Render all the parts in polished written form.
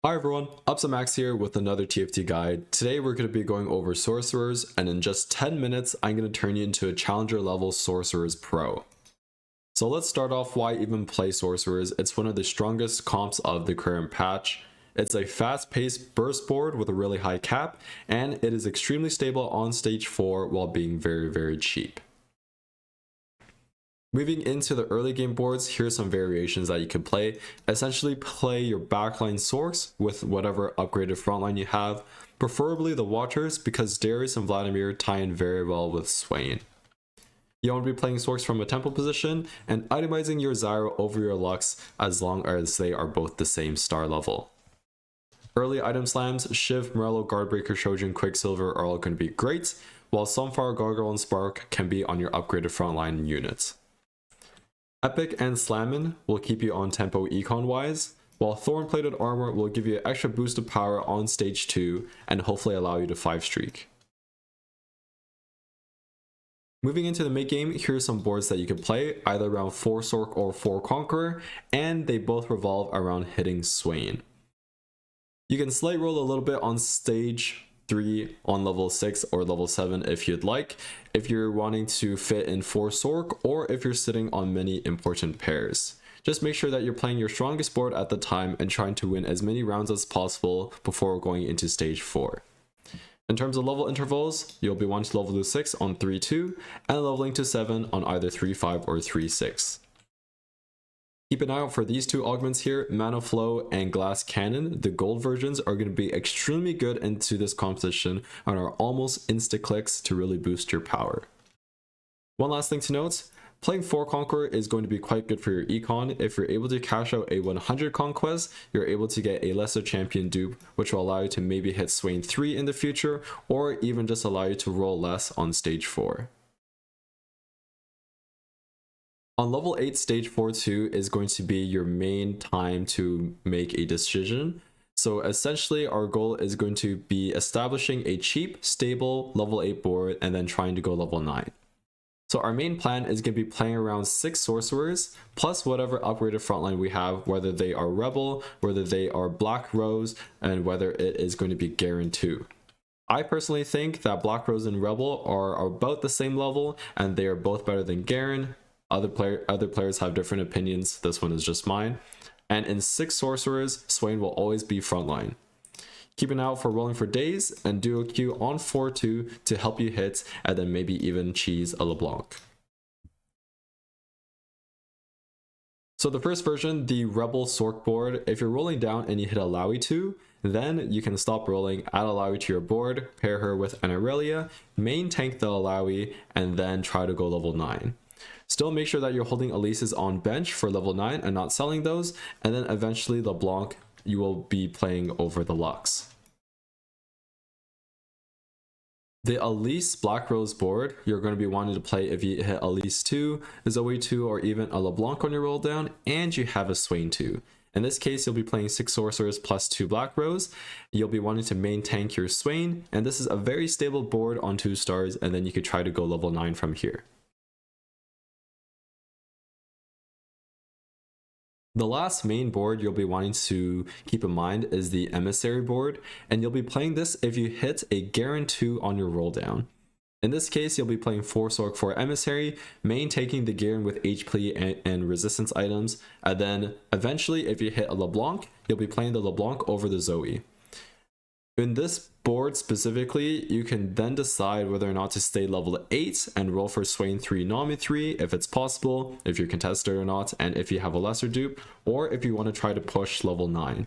Hi everyone, Max here with another TFT guide. Today we're going to be going over Sorcerers, and in just 10 minutes I'm going to turn you into a Challenger level Sorcerers Pro. So let's start off why even play Sorcerers. It's one of the strongest comps of the current patch. It's a fast-paced burst board with a really high cap, and it is extremely stable on stage 4 while being very cheap. Moving into the early game boards, here's some variations that you can play. Essentially play your backline Sorcs with whatever upgraded frontline you have, preferably the Watchers because Darius and Vladimir tie in very well with Swain. You want to be playing Sorcs from a tempo position and itemizing your Zyra over your Lux as long as they are both the same star level. Early item slams, Shiv, Morello, Guardbreaker, Shojin, Quicksilver are all going to be great, while Sunfire, Gargoyle, and Spark can be on your upgraded frontline units. Epic and Slammin will keep you on tempo econ wise, while Thorn-plated Armor will give you an extra boost of power on stage 2 and hopefully allow you to 5-streak. Moving into the mid game, here's some boards that you can play, either around 4 Sorc or 4 Conqueror, and they both revolve around hitting Swain. You can slight roll a little bit on stage 3 on level 6 or level 7 if you'd like, if you're wanting to fit in 4 Sorc or if you're sitting on many important pairs. Just make sure that you're playing your strongest board at the time and trying to win as many rounds as possible before going into stage 4. In terms of level intervals, you'll be wanting to level to 6 on 3-2 and leveling to 7 on either 3-5 or 3-6. Keep an eye out for these two augments here, Mana Flow and Glass Cannon. The gold versions are going to be extremely good into this competition and are almost insta-clicks to really boost your power. One last thing to note, playing 4 Conqueror is going to be quite good for your econ. If you're able to cash out a 100 Conquest, you're able to get a lesser champion dupe, which will allow you to maybe hit Swain 3 in the future, or even just allow you to roll less on stage 4. On level 8, stage 4-2 is going to be your main time to make a decision. So essentially our goal is going to be establishing a cheap, stable level 8 board and then trying to go level 9. So our main plan is going to be playing around 6 Sorcerers, plus whatever upgraded frontline we have, whether they are Rebel, whether they are Black Rose, and whether it is going to be Garen 2. I personally think that Black Rose and Rebel are about the same level, and they are both better than Garen. Other players have different opinions, this one is just mine. And in 6 Sorcerers, Swain will always be frontline. Keep an eye out for Rolling for Days and Duo Q on 4-2 to help you hit, and then maybe even cheese a LeBlanc. So the first version, the Rebel Sorc board, if you're rolling down and you hit Illaoi 2, then you can stop rolling, add Illaoi to your board, pair her with an Aurelia, main tank the Illaoi, and then try to go level 9. Still make sure that you're holding Elises on bench for level 9 and not selling those, and then eventually LeBlanc you will be playing over the Lux. The Elise Black Rose board you're going to be wanting to play if you hit Elise 2, Zoe 2, or even a LeBlanc on your roll down, and you have a Swain 2. In this case, you'll be playing 6 Sorcerers plus 2 Black Rose. You'll be wanting to main tank your Swain, and this is a very stable board on 2 stars, and then you could try to go level 9 from here. The last main board you'll be wanting to keep in mind is the Emissary Board, and you'll be playing this if you hit a Garen 2 on your roll down. In this case, you'll be playing 4 Sorc for Emissary, main taking the Garen with HP and resistance items, and then eventually if you hit a LeBlanc, you'll be playing the LeBlanc over the Zoe. In this board specifically, you can then decide whether or not to stay level 8 and roll for Swain 3 Nami 3 if it's possible, if you're contested or not, and if you have a lesser dupe, or if you want to try to push level 9.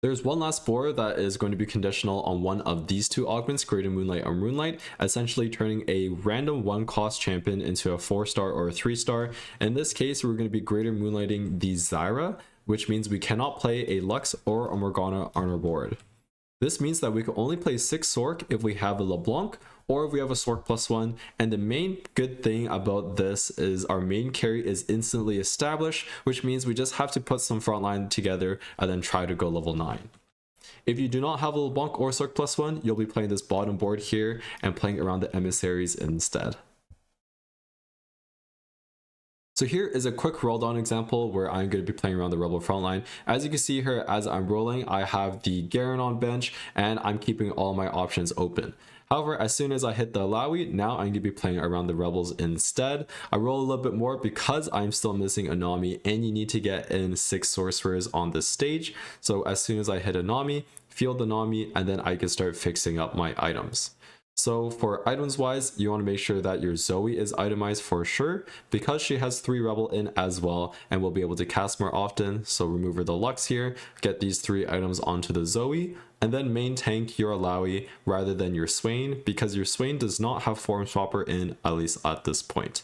There's one last board that is going to be conditional on one of these two augments, Greater Moonlight or Moonlight, essentially turning a random 1-cost champion into a 4-star or a 3-star. In this case, we're going to be Greater Moonlighting the Zyra, which means we cannot play a Lux or a Morgana on our board. This means that we can only play 6 Sorc if we have a LeBlanc or if we have a Sorc +1, and the main good thing about this is our main carry is instantly established, which means we just have to put some frontline together and then try to go level 9. If you do not have a LeBlanc or Sorc +1, you'll be playing this bottom board here and playing around the emissaries instead. So here is a quick Rolldown example where I'm going to be playing around the Rebel frontline. As you can see here, as I'm rolling, I have the Garen on bench and I'm keeping all my options open. However, as soon as I hit the Illaoi, now I'm going to be playing around the Rebels instead. I roll a little bit more because I'm still missing Anami, and you need to get in 6 Sorcerers on this stage. So as soon as I hit Anami, field Anami, and then I can start fixing up my items. So for items wise, you want to make sure that your Zoe is itemized for sure, because she has 3 Rebel in as well and will be able to cast more often. So remove her the Lux here, get these 3 items onto the Zoe, and then main tank your Illaoi rather than your Swain, because your Swain does not have Form Swapper in, at least at this point.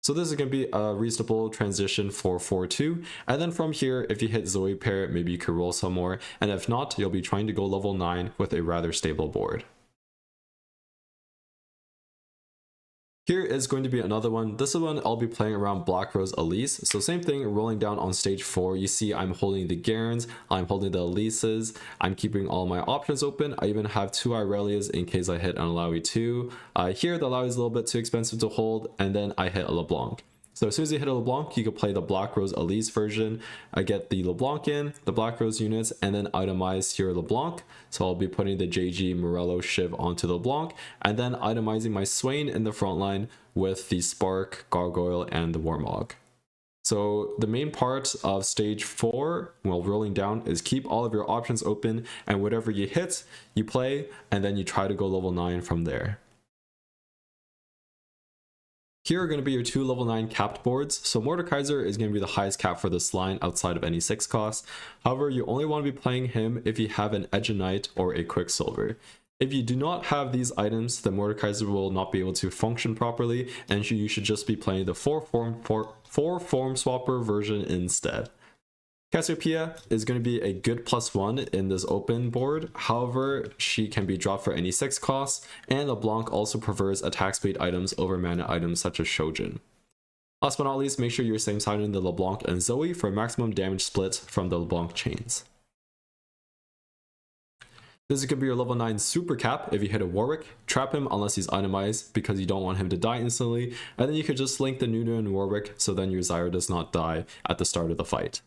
So this is going to be a reasonable transition for 4-2, and then from here, if you hit Zoe pair, maybe you could roll some more, and if not, you'll be trying to go level 9 with a rather stable board. Here is going to be another one. This is one I'll be playing around Black Rose Elise. So same thing, rolling down on stage 4. You see I'm holding the Garens, I'm holding the Elises, I'm keeping all my options open. I even have 2 Irelias in case I hit an Illaoi 2. Here the Illaoi is a little bit too expensive to hold, and then I hit a LeBlanc. So as soon as you hit a LeBlanc, you can play the Black Rose Elise version. I get the LeBlanc in, the Black Rose units, and then itemize your LeBlanc. So I'll be putting the JG Morello Shiv onto the LeBlanc, and then itemizing my Swain in the front line with the Spark, Gargoyle, and the Warmog. So the main part of stage 4 while rolling down is keep all of your options open, and whatever you hit, you play, and then you try to go level 9 from there. Here are going to be your 2 level 9 capped boards. So Mordekaiser is going to be the highest cap for this line outside of any 6 cost. However, you only want to be playing him if you have an Edge of Night or a Quicksilver. If you do not have these items, the Mordekaiser will not be able to function properly, and you should just be playing the 4 form swapper version instead. Cassiopeia is going to be a good +1 in this open board. However, she can be dropped for any 6 costs, and LeBlanc also prefers attack speed items over mana items such as Shojin. Last but not least, make sure you're same siding the LeBlanc and Zoe for maximum damage split from the LeBlanc chains. This is going to be your level 9 super cap. If you hit a Warwick, trap him unless he's itemized because you don't want him to die instantly, and then you could just link the Nunu and Warwick so then your Zyra does not die at the start of the fight.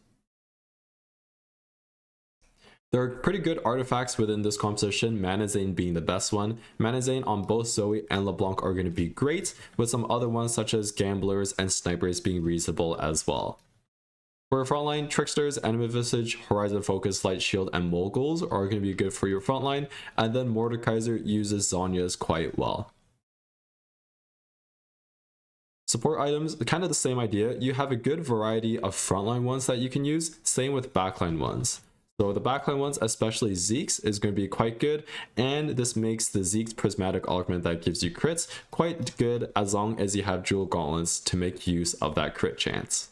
There are pretty good artifacts within this composition, Mana Zane being the best one. Mana Zane on both Zoe and LeBlanc are going to be great, with some other ones such as Gamblers and Snipers being reasonable as well. For frontline, Tricksters, Enemy Visage, Horizon Focus, Light Shield, and Moguls are going to be good for your frontline, and then Mordekaiser uses Zhonya's quite well. Support items, kind of the same idea. You have a good variety of frontline ones that you can use, same with backline ones. So the backline ones, especially Zeke's, is going to be quite good, and this makes the Zeke's Prismatic Augment that gives you crits quite good as long as you have Jewel Gauntlets to make use of that crit chance.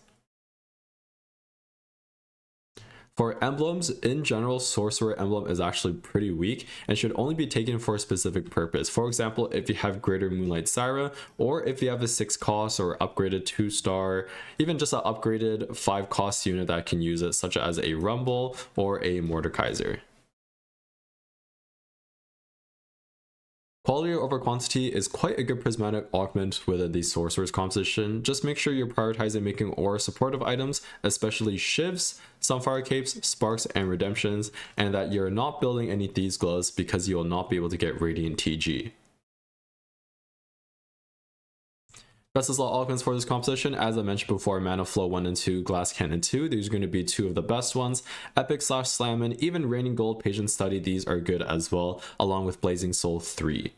For emblems, in general, Sorcerer emblem is actually pretty weak and should only be taken for a specific purpose. For example, if you have greater Moonlight Zyra, or if you have a 6 cost or upgraded 2-star, even just an upgraded 5 cost unit that can use it, such as a Rumble or a Mordekaiser. Quality over quantity is quite a good prismatic augment within the Sorcerer's composition. Just make sure you're prioritizing making aura supportive items, especially Shivs, Sunfire Capes, Sparks, and Redemptions, and that you're not building any Thieves Gloves because you will not be able to get Radiant TG. Best of slot augments for this composition, as I mentioned before, Mana Flow 1 and 2, Glass Cannon 2, these are going to be 2 of the best ones. Epic / Slammin, even Raining Gold, Patient Study, these are good as well, along with Blazing Soul 3.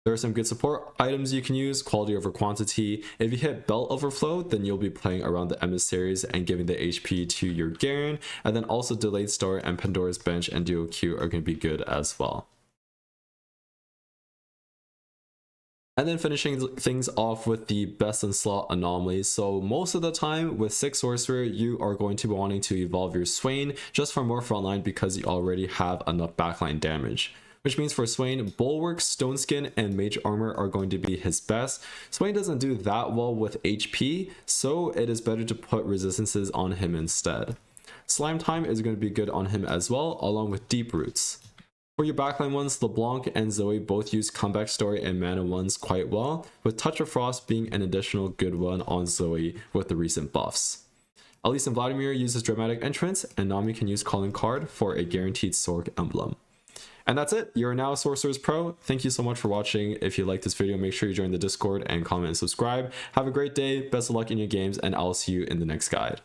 There are some good support items you can use, quality over quantity. If you hit Belt Overflow, then you'll be playing around the Emissaries and giving the HP to your Garen, and then also Delayed Star and Pandora's Bench and DOQ are going to be good as well. And then finishing things off with the best in slot anomalies. So most of the time with 6 Sorcerer, you are going to be wanting to evolve your Swain just for more frontline because you already have enough backline damage. Which means for Swain, Bulwark, Stone Skin, and Mage Armor are going to be his best. Swain doesn't do that well with HP, so it is better to put resistances on him instead. Slime Time is going to be good on him as well, along with Deep Roots. For your backline ones, LeBlanc and Zoe both use Comeback Story and Mana ones quite well, with Touch of Frost being an additional good one on Zoe with the recent buffs. Elise and Vladimir uses Dramatic Entrance, and Nami can use Calling Card for a guaranteed Sorc emblem. And that's it. You are now a Sorcerers Pro. Thank you so much for watching. If you liked this video, make sure you join the Discord and comment and subscribe. Have a great day. Best of luck in your games, and I'll see you in the next guide.